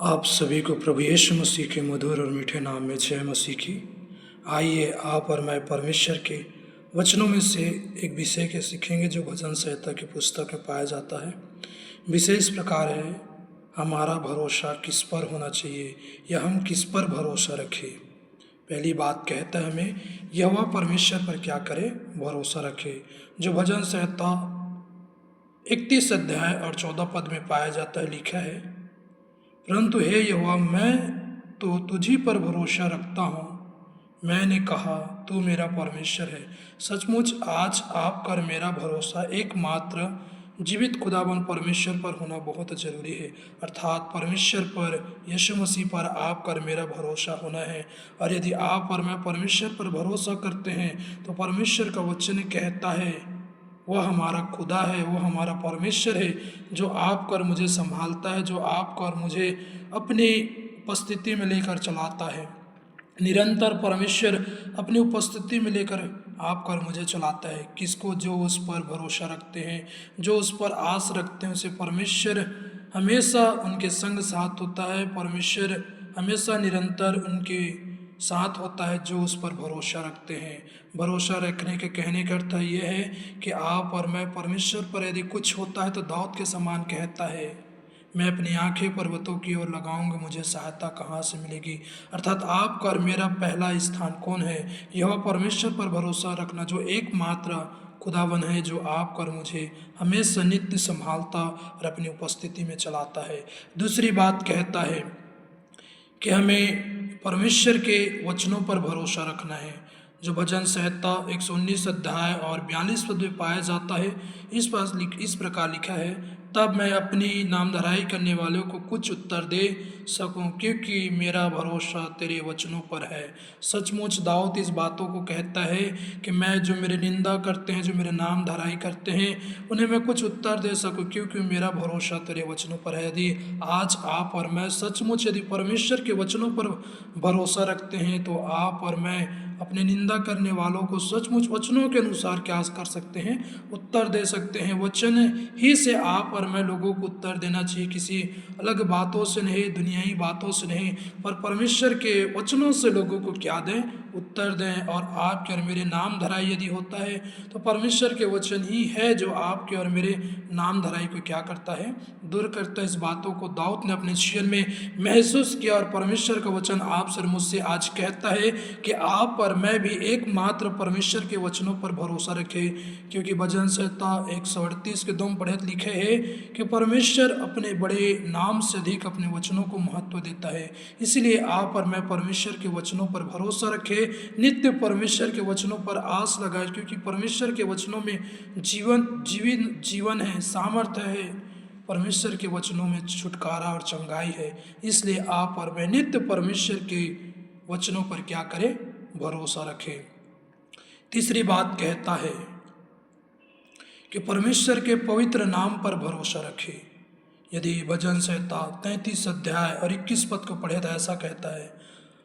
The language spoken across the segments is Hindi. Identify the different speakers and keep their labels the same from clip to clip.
Speaker 1: आप सभी को प्रभु यीशु मसीह के मधुर और मीठे नाम में जय मसीह की। आइए आप और मैं परमेश्वर के वचनों में से एक विषय के सीखेंगे जो भजन संहिता की पुस्तक में पाया जाता है। विषय इस प्रकार है, हमारा भरोसा किस पर होना चाहिए या हम किस पर भरोसा रखें। पहली बात कहता है हमें यहोवा परमेश्वर पर क्या करें, भरोसा रखें, जो भजन संहिता 31 अध्याय और 14 पद में पाया जाता है। लिखा है, परंतु हे यहोवा, मैं तो तुझी पर भरोसा रखता हूँ। मैंने कहा तू मेरा परमेश्वर है। सचमुच आज आप कर मेरा भरोसा एकमात्र जीवित खुदाबंद परमेश्वर पर होना बहुत जरूरी है, अर्थात परमेश्वर पर, यीशु मसीह पर आप कर मेरा भरोसा होना है। और यदि आप और मैं परमेश्वर पर भरोसा करते हैं तो परमेश्वर का वचन कहता है वह हमारा खुदा है, वो हमारा परमेश्वर है जो आप कर मुझे संभालता है, जो आप कर मुझे अपनी उपस्थिति में लेकर चलाता है। निरंतर परमेश्वर अपनी उपस्थिति में लेकर आप कर मुझे चलाता है। किसको? जो उस पर भरोसा रखते हैं, जो उस पर आस रखते हैं, उसे परमेश्वर हमेशा उनके संग साथ होता है। परमेश्वर हमेशा निरंतर उनके साथ होता है जो उस पर भरोसा रखते हैं। भरोसा रखने के कहने का अर्थ यह है कि आप और मैं परमेश्वर पर यदि कुछ होता है तो दाऊद के समान कहता है, मैं अपनी आंखें पर्वतों की ओर लगाऊंगा, मुझे सहायता कहाँ से मिलेगी। अर्थात आपका और मेरा पहला स्थान कौन है? यह परमेश्वर पर भरोसा रखना जो एकमात्र खुदावन है, जो आप कर मुझे हमेशा नित्य संभालता और अपनी उपस्थिति में चलाता है। दूसरी बात कहता है कि हमें परमेश्वर के वचनों पर भरोसा रखना है, जो भजन संहिता 119 अध्याय और 42 पद में पाया जाता है। इस प्रकार लिखा है, तब मैं अपनी नामधराई करने वालों को कुछ उत्तर दे सकूं, क्योंकि मेरा भरोसा तेरे वचनों पर है। सचमुच दाऊद इस बातों को कहता है कि मैं, जो मेरे निंदा करते हैं, जो मेरे नाम धराई करते हैं, उन्हें मैं कुछ उत्तर दे सकूं, क्योंकि मेरा भरोसा तेरे वचनों पर है। यदि आज आप और मैं सचमुच यदि परमेश्वर के वचनों पर भरोसा रखते हैं तो आप और मैं अपने निंदा करने वालों को सचमुच वचनों के अनुसार क्या कर सकते हैं? उत्तर दे सकते हैं। वचन ही से आप और मैं लोगों को उत्तर देना चाहिए, किसी अलग बातों से नहीं, दुनियाई बातों से नहीं, पर परमेश्वर के वचनों से लोगों को क्या दें? उत्तर दें। और आपके और मेरे नाम धराई यदि होता है तो परमेश्वर के वचन ही है जो आपके और मेरे नाम धराई को क्या करता है? दूर करता है। इस बातों को दाऊद ने अपने जीवन में महसूस किया और परमेश्वर का वचन आप से मुझसे आज कहता है कि आप और मैं भी एकमात्र परमेश्वर के वचनों पर भरोसा रखें, क्योंकि भजन संहिता 138 के 2 पढ़े लिखे है कि परमेश्वर अपने बड़े नाम से अधिक अपने वचनों को महत्व देता है। इसलिए आप और मैं परमेश्वर के वचनों पर भरोसा रखें, नित्य परमेश्वर के वचनों पर आस लगाए, क्योंकि परमेश्वर के वचनों में जीवन है, सामर्थ्य है। परमेश्वर के वचनों में छुटकारा और चंगाई है। इसलिए आप और मैं नित्य परमेश्वर के वचनों पर क्या करें? भरोसा रखें। तीसरी बात कहता है कि परमेश्वर के पवित्र नाम पर भरोसा रखें। यदि भजन संहिता 33 अध्याय और 21 पद को पढ़े तो ऐसा कहता है,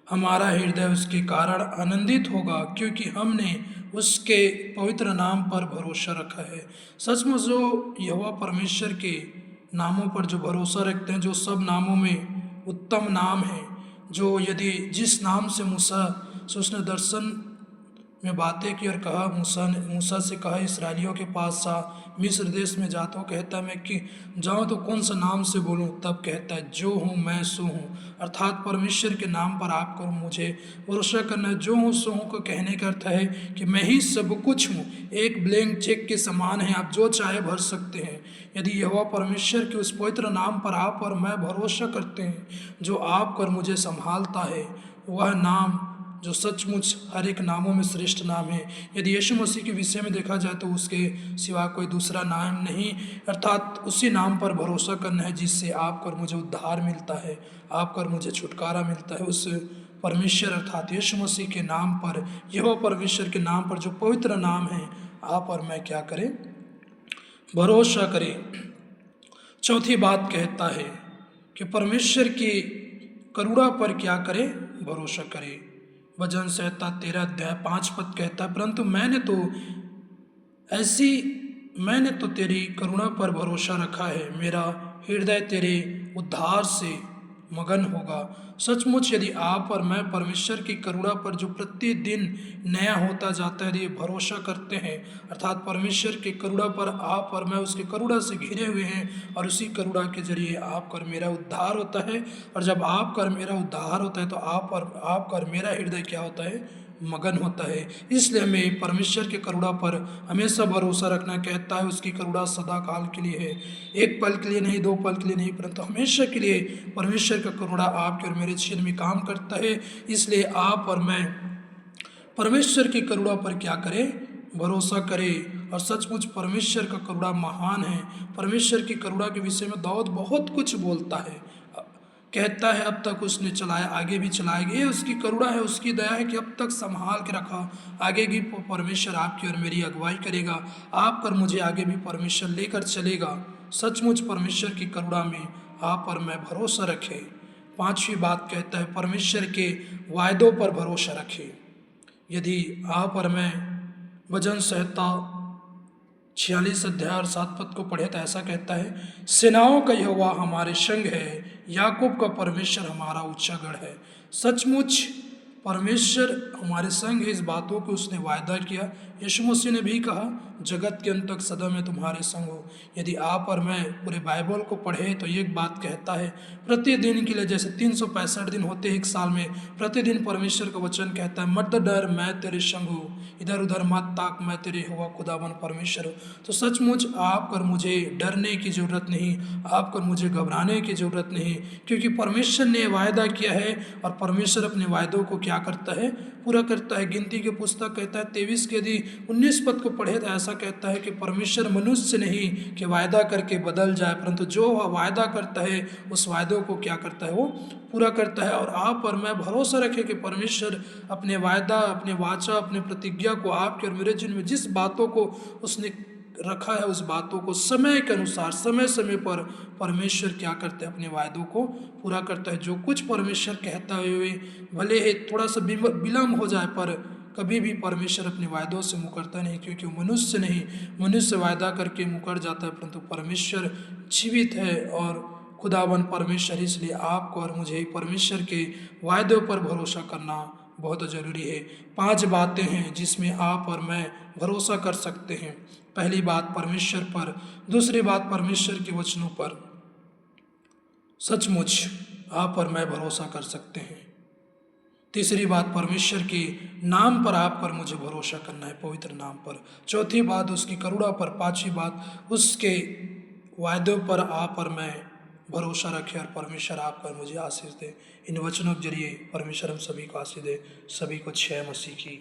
Speaker 1: हमारा हृदय उसके कारण आनंदित होगा, क्योंकि हमने उसके पवित्र नाम पर भरोसा रखा है। सचमुच जो यहोवा परमेश्वर के नामों पर जो भरोसा रखते हैं, जो सब नामों में उत्तम नाम है, जो यदि जिस नाम से मूसा से उसने दर्शन में बातें की और कहा, मूसा से कहा इसराइलियों के पास सा, मिस्र देश में जाता हूँ, कहता है मैं कि जाऊँ तो कौन सा नाम से बोलूँ? तब कहता है जो हूँ मैं सो हूँ। अर्थात परमेश्वर के नाम पर आपको मुझे भरोसा करना है। जो हूँ सो हूँ को कहने का अर्थ है कि मैं ही सब कुछ हूँ। एक ब्लैंक चेक के समान है, आप जो चाहे भर सकते हैं। यदि यहोवा परमेश्वर के उस पवित्र नाम पर आप और मैं भरोसा करते हैं, जो आप कर मुझे संभालता है, वह नाम जो सचमुच हर एक नामों में श्रेष्ठ नाम है। यदि यीशु मसीह के विषय में देखा जाए तो उसके सिवा कोई दूसरा नाम नहीं, अर्थात उसी नाम पर भरोसा करना है जिससे आपको और मुझे उद्धार मिलता है, आपको और मुझे छुटकारा मिलता है। उस परमेश्वर अर्थात यीशु मसीह के नाम पर, यहोवा परमेश्वर के नाम पर जो पवित्र नाम है, आप और मैं क्या करें? भरोसा करें। चौथी बात कहता है कि परमेश्वर की करुणा पर क्या करें? भरोसा करें। भजन संहिता 13 अध्याय 5 पद कहता है, परंतु मैंने तो तेरी करुणा पर भरोसा रखा है, मेरा हृदय तेरे उद्धार से मगन होगा। सचमुच यदि आप और मैं परमेश्वर की करुणा पर जो प्रतिदिन नया होता जाता है यदि भरोसा करते हैं, अर्थात परमेश्वर की करुणा पर आप और मैं उसकी करुणा से घिरे हुए हैं और उसी करुणा के जरिए आपका और मेरा उद्धार होता है। और जब आपका और मेरा उद्धार होता है तो आपका और मेरा हृदय क्या होता है? मगन होता है। इसलिए हमें परमेश्वर की करुणा पर हमेशा भरोसा रखना कहता है। उसकी करुणा सदा काल के लिए है, एक पल के लिए नहीं, दो पल के लिए नहीं, परंतु हमेशा के लिए परमेश्वर का करुणा आपके और मेरे जीवन में काम करता है। इसलिए आप और मैं परमेश्वर की करुणा पर क्या करें? भरोसा करें। और सचमुच परमेश्वर का करुणा महान है। परमेश्वर की करुणा के विषय में दाऊद बहुत कुछ बोलता है, कहता है अब तक उसने चलाया, आगे भी चलाएगा। ये उसकी करुणा है, उसकी दया है कि अब तक संभाल के रखा। आगे भी परमेश्वर आपकी और मेरी अगुवाई करेगा, आप पर मुझे आगे भी परमेश्वर लेकर चलेगा। सचमुच परमेश्वर की करुणा में आप और मैं भरोसा रखें। पांचवी बात कहता है परमेश्वर के वायदों पर भरोसा रखें। यदि आप और मैं भजन संहिता 46 अध्याय और 7 पद को पढ़े तो ऐसा कहता है, सेनाओं का यहोवा हमारे संग है, याकूब का परमेश्वर हमारा ऊंचा गढ़ है। सचमुच परमेश्वर हमारे संग है, इस बातों को उसने वायदा किया। यीशु मसीह ने भी कहा, जगत के अंत तक सदा मैं तुम्हारे संग हो। यदि आप और मैं पूरे बाइबल को पढ़े तो एक बात कहता है, प्रतिदिन के लिए जैसे 365 दिन होते हैं एक साल में, प्रतिदिन परमेश्वर का वचन कहता है, मत डर मैं तेरे संग हूँ, इधर उधर मत ताक मैं तेरे हुआ खुदावन परमेश्वर हूँ। तो सचमुच आप और मुझे डरने की ज़रूरत नहीं, आप और मुझे घबराने की ज़रूरत नहीं, क्योंकि परमेश्वर ने वायदा किया है और परमेश्वर अपने वायदों को क्या करता है? पूरा करता है। गिनती के पुस्तक कहता है 23 के यदि 19 पद को पढ़े तो ऐसा कहता है कि परमेश्वर मनुष्य नहीं कि वायदा करके बदल जाए, परंतु जो वायदा करता है उस वायदों को क्या करता है? वो पूरा करता है। और आप और मैं भरोसा रखें कि परमेश्वर अपने वायदा, अपने वाचा, अपने प्रतिज्ञा को आपके और मेरे जीवन में जिस बातों को उसने रखा है उस बातों को समय के अनुसार समय समय पर परमेश्वर क्या करते हैं? अपने वायदों को पूरा करता है। जो कुछ परमेश्वर कहता हुए भले ही थोड़ा सा विलम्ब हो जाए, पर कभी भी परमेश्वर अपने वायदों से मुकरता नहीं, क्योंकि मनुष्य नहीं, मनुष्य वायदा करके मुकर जाता है, परंतु परमेश्वर जीवित है और खुदावन परमेश्वर। इसलिए आपको और मुझे परमेश्वर के वायदों पर भरोसा करना बहुत ज़रूरी है। 5 बातें हैं जिसमें आप और मैं भरोसा कर सकते हैं। पहली बात परमेश्वर पर, दूसरी बात परमेश्वर के वचनों पर सचमुच आप और मैं भरोसा कर सकते हैं। तीसरी बात परमेश्वर के नाम पर आप पर मुझे भरोसा करना है, पवित्र नाम पर। चौथी बात उसकी करुणा पर। पांचवी बात उसके वायदों पर आप और मैं भरोसा रखें और परमेश्वर आप पर मुझे आशीष दे। इन वचनों के जरिए परमेश्वर हम सभी को आशीष दे। सभी को जय मसीह की।